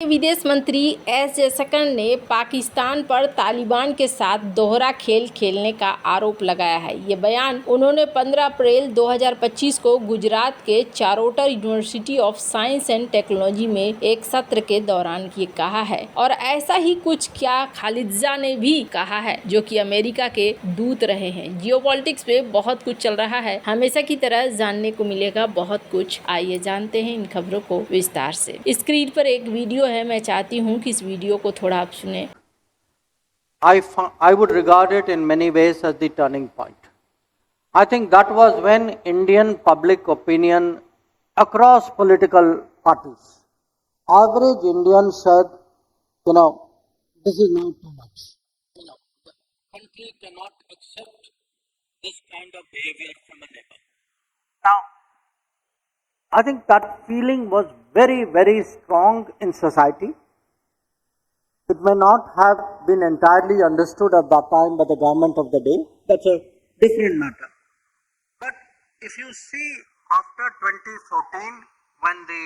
विदेश मंत्री एस जयशंकर ने पाकिस्तान पर तालिबान के साथ दोहरा खेल खेलने का आरोप लगाया है। ये बयान उन्होंने 15 अप्रैल 2025 को गुजरात के Charotar university of science and technology में एक सत्र के दौरान कहा है। और ऐसा ही कुछ क्या खालिजा ने भी कहा है, जो कि अमेरिका के दूत रहे हैं। जियोपॉलिटिक्स पे बहुत कुछ चल रहा है, हमेशा की तरह जानने को मिलेगा बहुत कुछ। आइए जानते हैं इन खबरों को विस्तार से। स्क्रीन पर एक वीडियो है, मैं चाहती हूँ कि इस वीडियो को थोड़ा आप सुने। I would regard it in many ways as the turning point. I think that was when Indian public opinion across political parties, average Indians said, this is now too much. The country cannot accept this kind of behavior from a neighbor. Now, I think that feeling was very, very strong in society. It may not have been entirely understood at that time by the government of the day. That's a different matter. But if you see after 2014, when the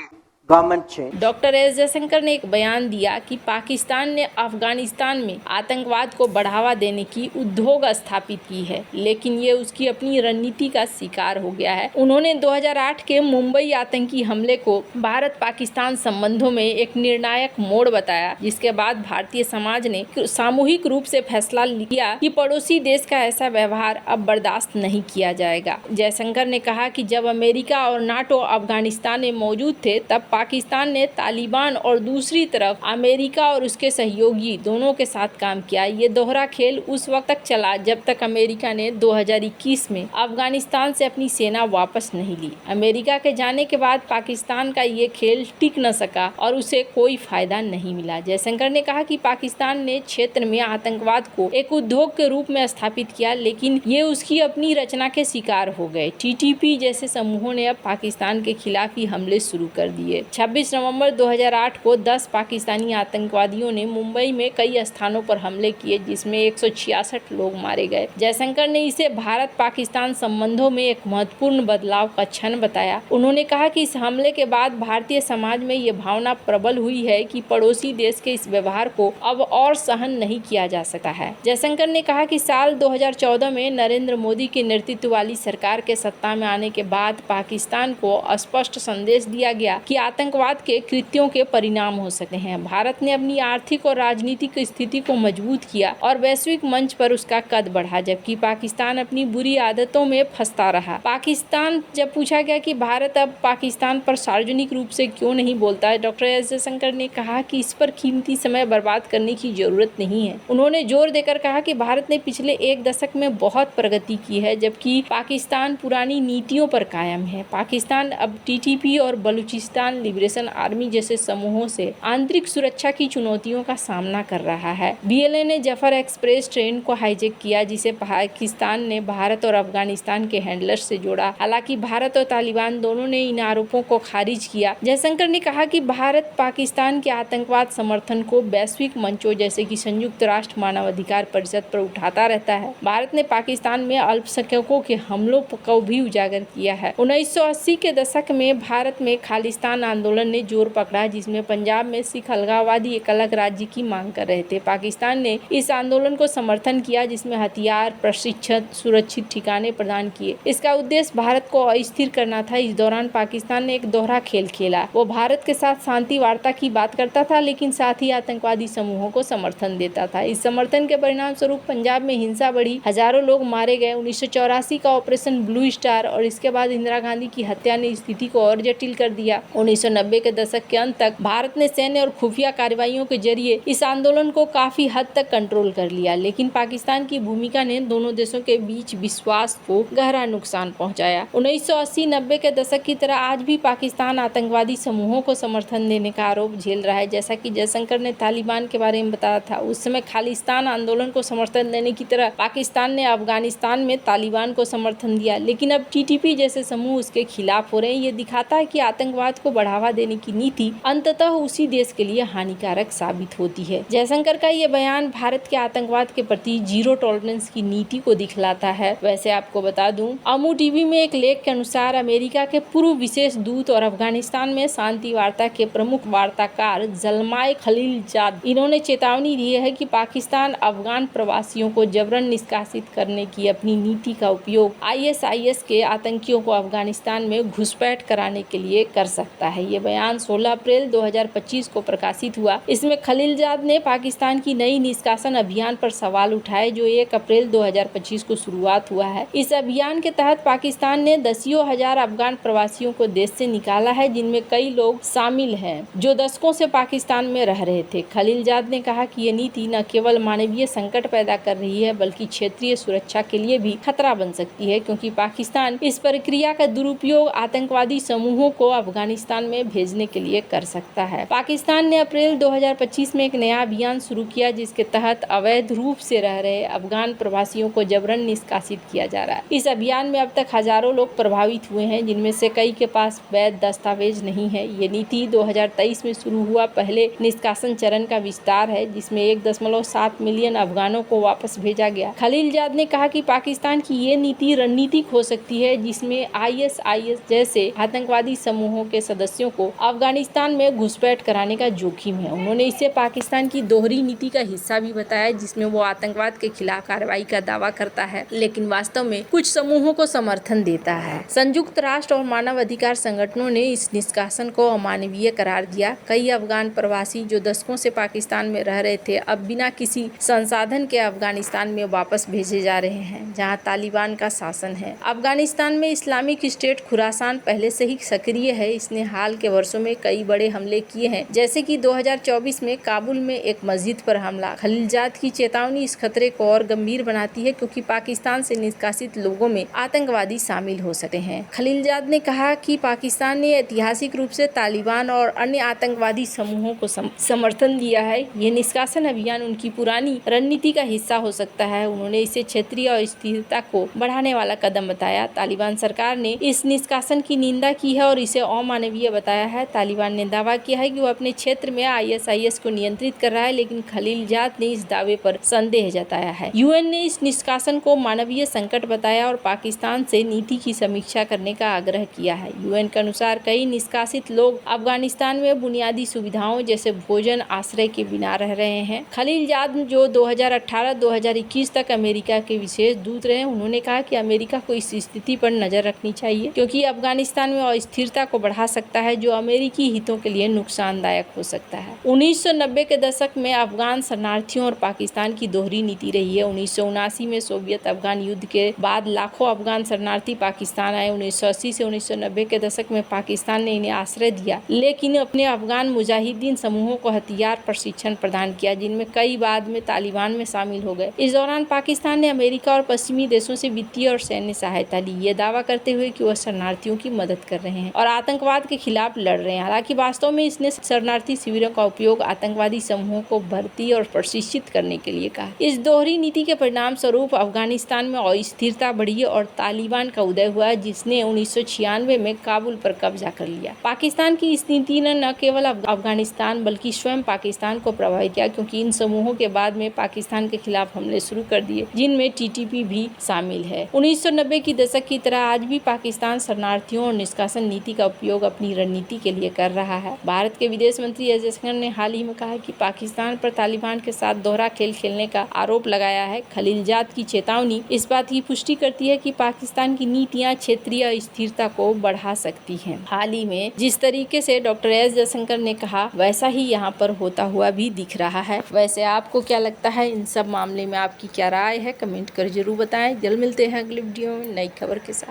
government changed, doctor S Jaishankar ने एक बयान दिया कि पाकिस्तान ने अफगानिस्तान में आतंकवाद को बढ़ावा देने की उद्योग स्थापित की है, लेकिन ये उसकी अपनी रणनीति का शिकार हो गया है। उन्होंने 2008 के मुंबई आतंकी हमले को भारत पाकिस्तान संबंधों में एक निर्णायक मोड़ बताया, जिसके बाद भारतीय समाज ने सामूहिक रूप से फैसला लिया कि पड़ोसी देश का ऐसा व्यवहार अब बर्दाश्त नहीं किया जाएगा। जयशंकर ने कहा कि जब अमेरिका और नाटो अफगानिस्तान में मौजूद थे, तब पाकिस्तान ने तालिबान और दूसरी तरफ अमेरिका और उसके सहयोगी दोनों के साथ काम किया। ये दोहरा खेल उस वक्त तक चला जब तक अमेरिका ने 2021 में अफगानिस्तान से अपनी सेना वापस नहीं ली। अमेरिका के जाने के बाद पाकिस्तान का ये खेल टिक न सका और उसे कोई फायदा नहीं मिला। जयशंकर ने कहा कि पाकिस्तान ने क्षेत्र में आतंकवाद को एक उद्योग के रूप में स्थापित किया, लेकिन ये उसकी अपनी रचना के शिकार हो गए। टीटीपी जैसे समूहों ने अब पाकिस्तान के खिलाफ ही हमले शुरू कर दिए। 26 नवंबर 2008 को 10 पाकिस्तानी आतंकवादियों ने मुंबई में कई स्थानों पर हमले किए, जिसमें 166 लोग मारे गए। जयशंकर ने इसे भारत पाकिस्तान संबंधों में एक महत्वपूर्ण बदलाव का क्षण बताया। उन्होंने कहा कि इस हमले के बाद भारतीय समाज में ये भावना प्रबल हुई है कि पड़ोसी देश के इस व्यवहार को अब और सहन नहीं किया जा सकता है। जयशंकर ने कहा कि साल 2014 में नरेंद्र मोदी के नेतृत्व वाली सरकार के सत्ता में आने के बाद पाकिस्तान को स्पष्ट संदेश दिया गया कि आतंकवाद के कृत्यों के परिणाम हो सकते हैं। भारत ने अपनी आर्थिक और राजनीतिक स्थिति को मजबूत किया और वैश्विक मंच पर उसका कद बढ़ा, जबकि पाकिस्तान अपनी बुरी आदतों में फंसता रहा। पाकिस्तान जब पूछा गया कि भारत अब पाकिस्तान पर सार्वजनिक रूप से क्यों नहीं बोलता है, डॉक्टर एस जयशंकर ने कहा कि इस पर कीमती समय बर्बाद करने की जरूरत नहीं है। उन्होंने जोर देकर कहा कि भारत ने पिछले एक दशक में बहुत प्रगति की है, जबकि पाकिस्तान पुरानी नीतियों पर कायम है। पाकिस्तान अब टीटीपी और बलूचिस्तान लिबरेशन आर्मी जैसे समूहों से आंतरिक सुरक्षा की चुनौतियों का सामना कर रहा है। बीएलए ने जफर एक्सप्रेस ट्रेन को हाईजैक किया, जिसे पाकिस्तान ने भारत और अफगानिस्तान के हैंडलर्स से जोड़ा। हालांकि भारत और तालिबान दोनों ने इन आरोपों को खारिज किया। जयशंकर ने कहा कि भारत पाकिस्तान के आतंकवाद समर्थन को वैश्विक मंचों जैसे कि संयुक्त राष्ट्र मानवाधिकार परिषद पर उठाता रहता है। भारत ने पाकिस्तान में अल्पसंख्यकों के हमलों को भी उजागर किया है। 1980 के दशक में भारत में खालिस्तान आंदोलन ने जोर पकड़ा, जिसमें पंजाब में सिख अलगाववादी एक अलग राज्य की मांग कर रहे थे। पाकिस्तान ने इस आंदोलन को समर्थन किया, जिसमें हथियार, प्रशिक्षण, सुरक्षित ठिकाने प्रदान किए। इसका उद्देश्य भारत को अस्थिर करना था। इस दौरान पाकिस्तान ने एक दोहरा खेल खेला। वो भारत के साथ शांति वार्ता की बात करता था, लेकिन साथ ही आतंकवादी समूहों को समर्थन देता था। इस समर्थन के परिणाम स्वरूप पंजाब में हिंसा बढ़ी, हजारों लोग मारे गए। 1984 का ऑपरेशन ब्लू स्टार और इसके बाद इंदिरा गांधी की हत्या ने स्थिति को और जटिल कर दिया। 1990 के दशक के अंत तक भारत ने सैन्य और खुफिया कार्रवाइयों के जरिए इस आंदोलन को काफी हद तक कंट्रोल कर लिया, लेकिन पाकिस्तान की भूमिका ने दोनों देशों के बीच विश्वास को गहरा नुकसान पहुंचाया। 1980-90 के दशक की तरह आज भी पाकिस्तान आतंकवादी समूहों को समर्थन देने का आरोप झेल रहा है। जैसा कि जयशंकर ने तालिबान के बारे में बताया था, उस समय खालिस्तान आंदोलन को समर्थन देने की तरह पाकिस्तान ने अफगानिस्तान में तालिबान को समर्थन दिया, लेकिन अब टीटीपी जैसे समूह उसके खिलाफ हो रहे हैं। ये दिखाता है कि आतंकवाद को बढ़ावा बढ़ावा देने की नीति अंततः उसी देश के लिए हानिकारक साबित होती है। जयशंकर का ये बयान भारत के आतंकवाद के प्रति जीरो टॉलरेंस की नीति को दिखलाता है। वैसे आपको बता दूं, अमू टीवी में एक लेख के अनुसार अमेरिका के पूर्व विशेष दूत और अफगानिस्तान में शांति वार्ता के प्रमुख वार्ताकार जलमाय खलीलजाद, इन्होंने चेतावनी दी है कि पाकिस्तान अफगान प्रवासियों को जबरन निष्कासित करने की अपनी नीति का उपयोग ISIS के आतंकियों को अफगानिस्तान में घुसपैठ कराने के लिए कर सकता है। ये बयान 16 अप्रैल 2025 को प्रकाशित हुआ। इसमें खलीलजाद ने पाकिस्तान की नई निष्कासन अभियान पर सवाल उठाए जो 1 अप्रैल 2025 को शुरुआत हुआ है। इस अभियान के तहत पाकिस्तान ने दसियों हजार अफगान प्रवासियों को देश से निकाला है, जिनमें कई लोग शामिल हैं जो दशकों से पाकिस्तान में रह रहे थे। खलीलजाद ने कहा कि ये नीति न केवल मानवीय संकट पैदा कर रही है बल्कि क्षेत्रीय सुरक्षा के लिए भी खतरा बन सकती है, क्योंकि पाकिस्तान इस प्रक्रिया का दुरुपयोग आतंकवादी समूहों को अफगानिस्तान में भेजने के लिए कर सकता है। पाकिस्तान ने अप्रैल 2025 में एक नया अभियान शुरू किया जिसके तहत अवैध रूप से रह रहे अफगान प्रवासियों को जबरन निष्कासित किया जा रहा है। इस अभियान में अब तक हजारों लोग प्रभावित हुए हैं, जिनमें से कई के पास वैध दस्तावेज नहीं है। ये नीति 2023 में शुरू हुआ पहले निष्कासन चरण का विस्तार है, जिसमें 1.7 मिलियन अफगानों को वापस भेजा गया। खलीलजाद ने कहा कि पाकिस्तान की ये नीति रणनीतिक हो सकती है, जिसमें ISIS जैसे आतंकवादी समूहों के सदस्यों को अफगानिस्तान में घुसपैठ कराने का जोखिम है। उन्होंने इसे पाकिस्तान की दोहरी नीति का हिस्सा भी बताया, जिसमें वो आतंकवाद के खिलाफ कार्रवाई का दावा करता है लेकिन वास्तव में कुछ समूहों को समर्थन देता है। संयुक्त राष्ट्र और मानव अधिकार संगठनों ने इस निष्कासन को अमानवीय करार दिया। कई अफगान प्रवासी जो दशकों से पाकिस्तान में रह रहे थे अब बिना किसी संसाधन के अफगानिस्तान में वापस भेजे जा रहे हैं, जहां तालिबान का शासन है। अफगानिस्तान में इस्लामिक स्टेट खुरासान पहले से ही सक्रिय है। इसने हाल के वर्षों में कई बड़े हमले किए हैं, जैसे कि 2024 में काबुल में एक मस्जिद पर हमला। खलीलजाद की चेतावनी इस खतरे को और गंभीर बनाती है, क्योंकि पाकिस्तान से निष्कासित लोगों में आतंकवादी शामिल हो सकते हैं। खलीलजाद ने कहा कि पाकिस्तान ने ऐतिहासिक रूप से तालिबान और अन्य आतंकवादी समूहों को समर्थन दिया है। ये निष्कासन अभियान उनकी पुरानी रणनीति का हिस्सा हो सकता है। उन्होंने इसे क्षेत्रीय अस्थिरता को बढ़ाने वाला कदम बताया। तालिबान सरकार ने इस निष्कासन की निंदा की है और इसे अमानवीय बताया है। तालिबान ने दावा किया है कि वो अपने क्षेत्र में ISIS को नियंत्रित कर रहा है, लेकिन खलीलजाद ने इस दावे पर संदेह जताया है। UN ने इस निष्कासन को मानवीय संकट बताया और पाकिस्तान से नीति की समीक्षा करने का आग्रह किया है। UN के अनुसार कई निष्कासित लोग अफगानिस्तान में बुनियादी सुविधाओं जैसे भोजन, आश्रय के बिना रह रहे हैं। खलीलजाद जो 2018-2021 तक अमेरिका के विशेष दूत रहे, उन्होंने कहा कि अमेरिका को इस स्थिति पर नजर रखनी चाहिए, क्योंकि अफगानिस्तान में अस्थिरता को बढ़ा सकता है जो अमेरिकी हितों के लिए नुकसानदायक हो सकता है। 1990 के दशक में अफगान शरणार्थियों और पाकिस्तान की दोहरी नीति रही है। 1979 में सोवियत अफगान युद्ध के बाद लाखों अफगान शरणार्थी पाकिस्तान आए। 1980 से 1990 के दशक में पाकिस्तान ने इन्हें आश्रय दिया, लेकिन अपने अफगान मुजाहिदीन समूहों को हथियार प्रशिक्षण प्रदान किया, जिनमें कई बाद में तालिबान में शामिल हो गए। इस दौरान पाकिस्तान ने अमेरिका और पश्चिमी देशों से वित्तीय और सैन्य सहायता ली, ये दावा करते हुए कि वह शरणार्थियों की मदद कर रहे हैं और आतंकवाद के खिलाफ लड़ रहे हैं। हालांकि वास्तव में इसने शरणार्थी शिविरों का उपयोग आतंकवादी समूहों को भर्ती और प्रशिक्षित करने के लिए कहा। इस दोहरी नीति के परिणाम स्वरूप अफगानिस्तान में अस्थिरता बढ़ी और तालिबान का उदय हुआ, जिसने 1996 में काबुल पर कब्जा कर लिया। पाकिस्तान की इस नीति ने न केवल अफगानिस्तान बल्कि स्वयं पाकिस्तान को प्रभावित किया, क्योंकि इन समूहों के बाद में पाकिस्तान के खिलाफ हमले शुरू कर दिए, जिनमें TTP भी शामिल है। 1990 की दशक की तरह आज भी पाकिस्तान शरणार्थियों और निष्कासन नीति का उपयोग अपनी रणनीति के लिए कर रहा है। भारत के विदेश मंत्री एस जयशंकर ने हाल ही में कहा कि पाकिस्तान पर तालिबान के साथ दोहरा खेल खेलने का आरोप लगाया है। खलीलजाद की चेतावनी इस बात की पुष्टि करती है कि पाकिस्तान की नीतियां क्षेत्रीय स्थिरता को बढ़ा सकती हैं। हाल ही में जिस तरीके से डॉक्टर एस जयशंकर ने कहा, वैसा ही यहाँ पर होता हुआ भी दिख रहा है। वैसे आपको क्या लगता है, इन सब मामले में आपकी क्या राय है? कमेंट कर जरूर बताएं। जल्द मिलते हैं अगली वीडियो में नई खबर के साथ।